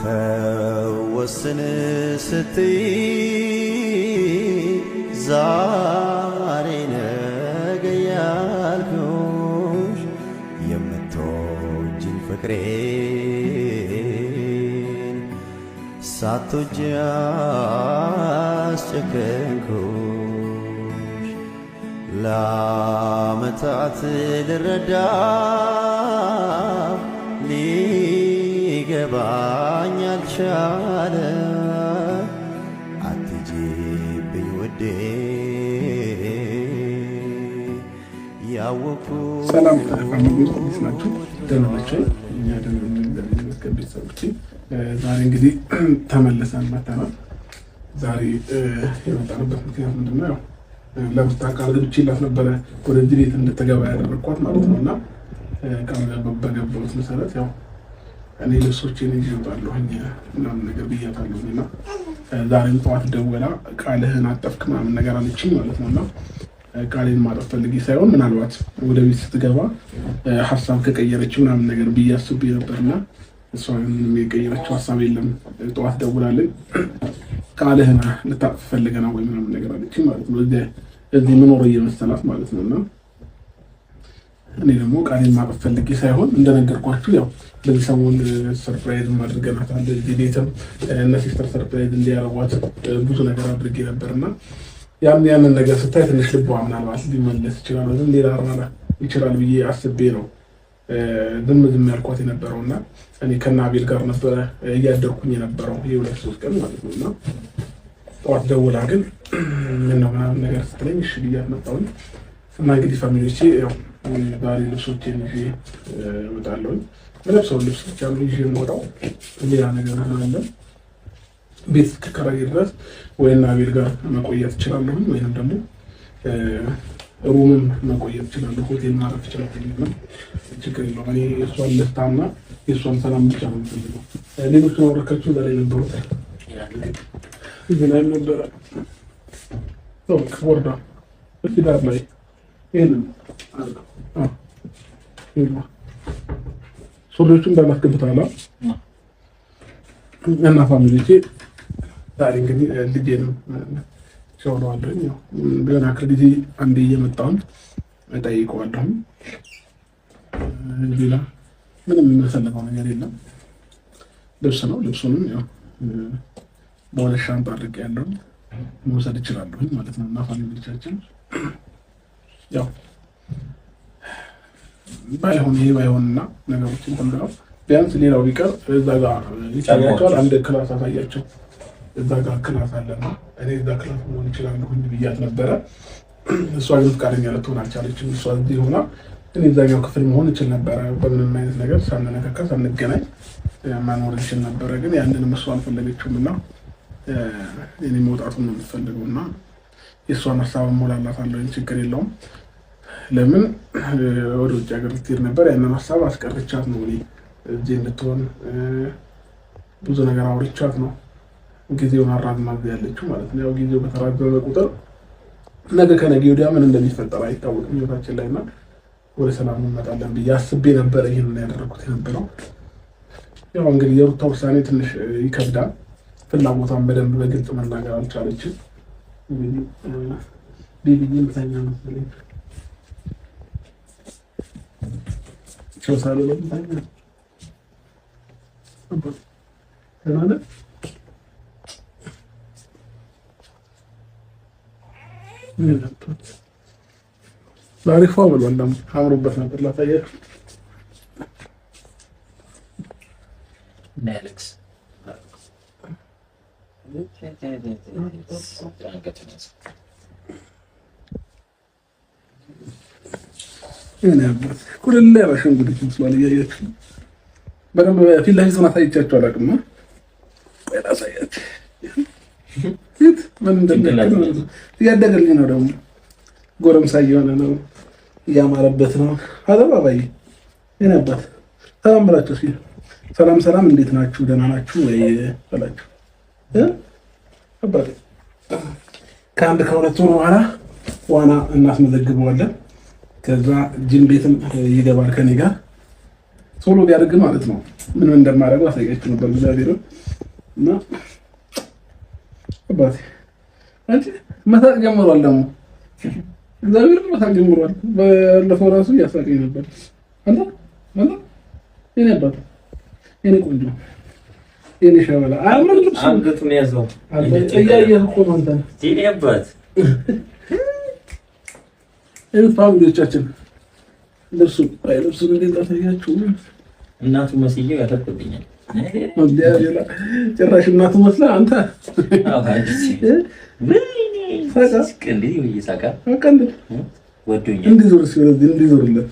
ተወስን ስትይ ዛሬ ነገ ያልኩሽ የምትወጂኝ ፍቅሬን ሳትወጂ አስጨከንኩሽ ለዓመታት ልረዳ ሊገባኝ አልቻለ አትጂብኝ ውዴ ያወኩ ሰላም ፋሚሊዎች ናችሁ? ደህና ናችሁ? እኛ ደህና ነን። ቤተሰቦቼ ዛሬ እንግዲህ ተመልሰን መጥተናል። ዛሬ የመጣንበት ምክንያት ምንድን ነው? ያው ለሩታ ቃል ገብቼላት ነበረ ወደዚህ ቤት እንድትገባ ያደረግኳት ማለት ነው። እና ቃል በገባሁት መሰረት ያው እኔ ልብሶቼን ይዤ እወጣለሁኝ ምናምን ነገር ብያታለሁኝ። እና ዛሬም ጠዋት ደውላ ቃልህን አጠፍክ ምናምን ነገር አለችኝ ማለት ነው። እና ቃሌን ማጠፍ ፈልጌ ሳይሆን ምናልባት ወደ ቤት ስትገባ ሀሳብ ከቀየረች ምናምን ነገር ብዬ አስቤ ነበርና እሷ የቀየረችው ሀሳብ የለም። ጠዋት ደውላለች ቃልህን ልታጠፍ ፈልገህ ነው ወይ ምናምን ነገር አለችኝ ማለት ነው። እዚህ የምኖረው እየመሰላት ማለት ነው። እና እኔ ደግሞ ቃሌን ማጠፍ ፈልጌ ሳይሆን እንደነገርኳችሁ ያው በዚህ ሰሞን ሰርፕራይዝ አድርገናታል። እዚህ ቤትም እነ ሲስተር ሰርፕራይዝ እንዲያረጓት ብዙ ነገር አድርጌ ነበርና ያንን ነገር ስታይ ትንሽ ልቧ ምናልባት ሊመለስ ይችላል ወይም ሌላ ራራ ይችላል ብዬ አስቤ ነው ዝም ያልኳት የነበረው። እና እኔ ከአቤል ጋር ነበረ እያደርኩኝ የነበረው የሁለት ሶስት ቀን ማለት ነው። እና ጠዋት ደውላ ግን ምነው ምናምን ነገር ስትለኝ እሺ ብያት መጣሁኝ። እና እንግዲህ ፋሚሊዎቼ ያው ዛሬ ልብሶቼን ይዤ እወጣለሁኝ። በለብሰው ልብስ ብቻ ነው ይዤ የምወጣው፣ ሌላ ነገር አለ ቤት እስከከራይ ድረስ ወይና አቤል ጋር መቆየት እችላለሁ፣ ወይንም ደግሞ ሩምም መቆየት እችላለሁ፣ ሆቴል ማረፍ እችላለሁ። ችግር የለውም። እኔ የእሷን ደስታና የእሷን ሰላም ብቻ ነው የምፈልገው። ሌሎች ማውረካችሁ በላይ ነበሩት ላይ ነበረ ወርዳ እስኪ ዳር ላይ ይህንን ሱሪዎቹን እንዳላስገብታላ እና ፋሚሊዎቼ ዛሬ እንግዲህ ልጄንም ሸውለዋለሁኝ። ቢሆን አክል ጊዜ አንዴ እየመጣሁኝ እጠይቀዋለሁኝ። ሌላ ምንም የምፈልገው ነገር የለም። ልብስ ነው። ልብሱንም ያው በሆነ ሻንጣ አድርጌ ያለውን መውሰድ እችላለሁኝ ማለት ነው። እና ፋሚሊዎቻችን ያው ባይሆን ይሄ ባይሆንና ነገሮችን ተምረው ቢያንስ ሌላው ቢቀር እዛ ጋር ይቻላቸዋል። አንድ ክላስ አሳያቸው። እዛ ጋር ክላስ አለና እኔ እዛ ክላስ መሆን እችላለሁ ብያት ነበረ። እሷ ግን ፈቃደኛ ልትሆን አልቻለችም። እሷ እዚህ ሆና እኔ እዛኛው ክፍል መሆን እችል ነበረ። በምንም አይነት ነገር ሳንነካካ ሳንገናኝ ማኖር እችል ነበረ። ግን ያንንም እሷ አልፈለገችውም እና እኔ መውጣቱን ነው የምትፈልገው። እና የእሷን ሀሳብ እሞላላታለሁ፣ ችግር የለውም። ለምን ወደ ውጭ ሀገር ልትሄድ ነበር። ያንን ሀሳብ አስቀርቻት ነው እኔ እዚህ እንድትሆን ብዙ ነገር አውርቻት ነው ጊዜውን አራዝማት ያለችው ማለት ነው። ያው ጊዜው በተራዘመ ቁጥር ነገ ከነገ ወዲያ ምን እንደሚፈጠር አይታወቅም ህይወታችን ላይ እና ወደ ሰላም እንመጣለን ብዬ አስቤ ነበረ። ይህንን ያደረኩት የነበረው ያው እንግዲህ የሩታ ውሳኔ ትንሽ ይከብዳል። ፍላጎቷን በደንብ በግልጽ መናገር አልቻለችም። እንግዲህ ቢቢዬ ምታኛ መሰለኝ ሶሳሌ ላይ ምታኛ ተናለ ዛሬ ፏ ብሏል። አምሮበት ነበር ላሳያችሁ። ኔክስ ኩልል ያላሽ እንግዲህ መስሏል። እያያችሁ በደንብ ፊት ለፊት አሳይቻችሁ አላውቅም። ቆይ ላሳያችሁ። ፊት ምን እንደነበር እያደገልኝ ነው። ደግሞ ጎረምሳ እየሆነ ነው፣ እያማረበት ነው። አባባዬ የነባት ሰላም ብላችሁ እስኪ ሰላም ሰላም፣ እንዴት ናችሁ? ደህና ናችሁ ወይ አላችሁ። አባቴ ከአንድ ከሁለት ወር በኋላ ዋና እናስመዘግበዋለን። ከዛ ጂም ቤትም ይገባል ከኔ ጋር ቶሎ ቢያደርግ ማለት ነው ምን እንደማደርገው አሳያችሁ ነበር እግዚአብሔር እና አባቴ አንቺ መሳቅ ጀምሯል ደግሞ እግዚአብሔር መሳቅ ጀምሯል። ባለፈው ራሱ እያሳቀኝ ነበር። አንተ የኔ አባት የኔ ቆንጆ የኔ ሸበላ አንገቱን ያዘው እያየህ እኮ ነው አንተ የኔ አባት ፋሚሊዎቻችን ልብሱን እንዴት አሳያችሁ? እናቱ መስዬው ያተቆብኛል። ጭራሽ እናቱ መስላ አንተ እንዲዞርለት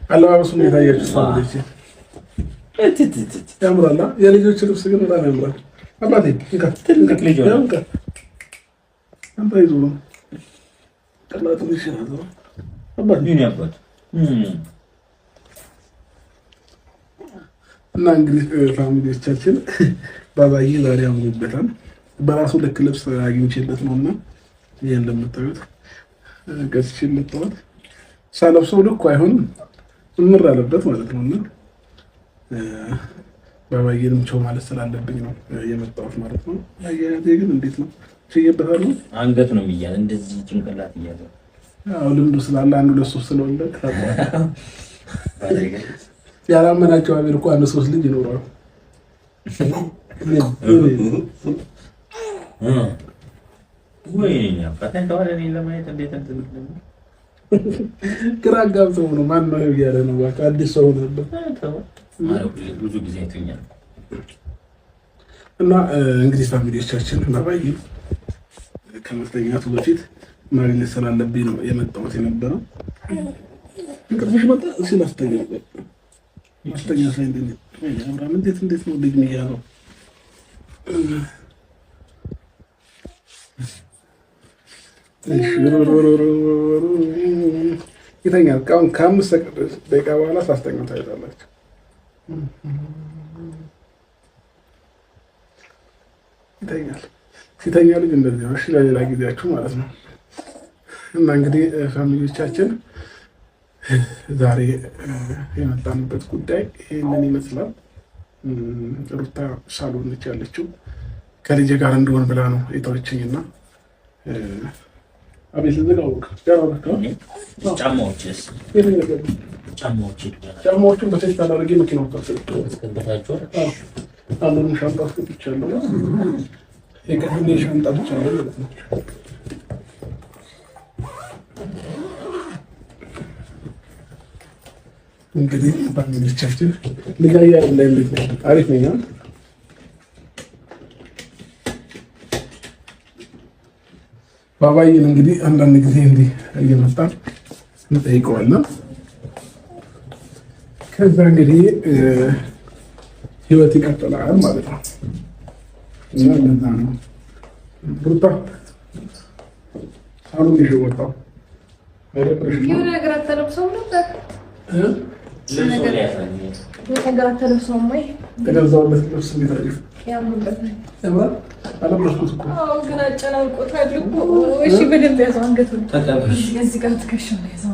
አለባበሱ እንዴት አያችሁ? ያምራል። የልጆች ልብስ ግን በጣም ያምራል። አባቴ ትልቅ ልጅ ሆነ አንተ ይዞ ነው ጠላቱ ይሽራል። አባቴ ምን ያባት እና እንግዲህ ፋሚሊዎቻችን ባባዬ ዛሬ አምሮበታል። በራሱ ልክ ልብስ አግኝቼለት ነውና ይሄ እንደምታዩት ገዝቼለት ተዋት ሳለብሰው ልኩ አይሆንም እምር አለበት ማለት ነውና ባባዬንም ቸው ማለት ስላለብኝ ነው የመጣሁት ማለት ነው። አያያዜ ግን እንዴት ነው? ትይበታሉ አንገት ነው የሚያዝ እንደዚህ ጭንቅላት ይያዛል። አዎ ልምዱ ስላለ አንዱ ለሱ ስለወለደ ያላመናቸው አቤል እኮ አንድ 3 ልጅ ይኖረዋል። ወይኔ አባቴን ተዋለኝ ለማየት እንዴት እንትን ግራ ጋብተው ነው ማን ነው ያለ ነው በቃ አዲስ ሰው ነበር ብዙ ጊዜ እንተኛል እና እንግዲህ ፋሚሊዎቻችን ባባዬ ከመተኛቱ በፊት ማግኘት ስላለብኝ ነው የመጣሁት የነበረው። እንቅልፍሽ መጣ ሲል አስተኛ ላይ አብርሃም እንዴት ነው ልጅ የሚያዘው? ይተኛል። ከ5 ደቂቃ በኋላ ሳስተኛው ታይታላችሁ። ይተኛል። ሲተኛ ልጅ እንደዚህ ነው። እሺ ለሌላ ጊዜያችሁ ማለት ነው። እና እንግዲህ ፋሚሊዎቻችን ዛሬ የመጣንበት ጉዳይ ይህንን ይመስላል። ሩታ ሳሎን ነች ያለችው ከልጄ ጋር እንደሆን ብላ ነው የተወችኝና አቤት ልዘጋውክ ጫማዎችን በቴስት አላደረጌ መኪናው ታስቀምጣቸው አንዱን ሻንጣ አስቀምጫለሁ። የቀድሜ ሻንጣ ብቻ ነው ማለት ነው። እንግዲህ ባንዶቻችን ልጋያ ላይ አሪፍ ነኝ። ባባዬን እንግዲህ አንዳንድ ጊዜ እንዲህ እየመጣን እንጠይቀዋለን። ከዛ እንግዲህ ህይወት ይቀጥላል ማለት ነው። እና ለዛ ነው ሩታ ሳሎን ይዤ ወጣሁ። የሆነ ነገር አትለብሰውም ነበር? ነገር አትለብሰውም ወይ? ተገዛሁለት ልብስ እንዴት አሪፍ ያምርበታል። አለበስኩት እኮ ግን አጨናንቆታል እኮ። እሺ በደንብ ያዘው አንገቱን። እዚህ ጋር ትከሻው ነው ያዘው።